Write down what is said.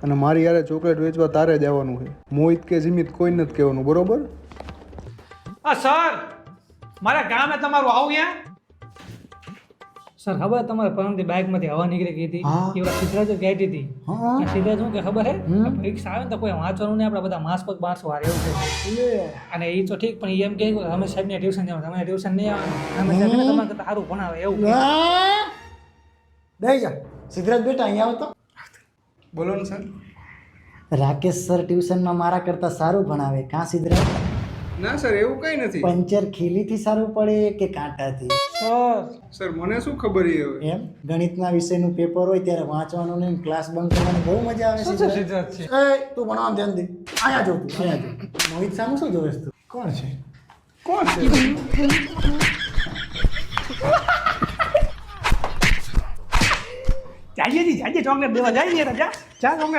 અને મારી યારે ચોકલેટ વેચવા તારે જ આવવાનું છે. મોહિત કે જીમિત કોઈ નથી કહેવાનું, બરોબર? સર મારા ગામે તમારું આવું યા સર ખબર તમારે પરમથી બાઇકમાંથી હવા નીકળી ગઈ હતી એ ઓલા સિદ્ધરાજ ગાઈટી હતી. સિદ્ધરાજ શું કે ખબર હે પરીક્ષા આવે ને તો કોઈ વાંચવાનું નહીં, આપણે બધા માસ પગ 500 વાર એવું છે. અને એ તો ઠીક, પણ એમ કહે અમે સાહેબને ટ્યુશન જવાનું, તમે ટ્યુશન નહીં આવવાનું, અમે સાહેબ તમારા કરતાં સારું ભણાવે એવું કહે. બેહી જા સિદ્ધરાજ બેટા, અહીંયા આવો તો. બોલો ને સર. રાકેશ સર ટ્યુશનમાં મારા કરતાં સારું ભણાવે કાં સિદ્ધરાજ? ના સર, એવું કંઈ નથી. પંચર ખીલીથી સારું પડે કે કાંટાથી? સર મને શું ખબર એ હવે. એમ ગણિતના વિષયનું પેપર હોય ત્યારે વાંચવાનું નહીં, ક્લાસ બંક કરવાની બહુ મજા આવે સિદ્ધરાજ. સિદ્ધરાજ છે એ તું ભણવા ધ્યાન દે. આયા જો તું, આયા જો. મોહિત સામે શું જોવેશ તું? કોણ છે? કોણ છે? જાજે ચોકલેટ દેવા જાય ને રાજા ચા ચોકલેટ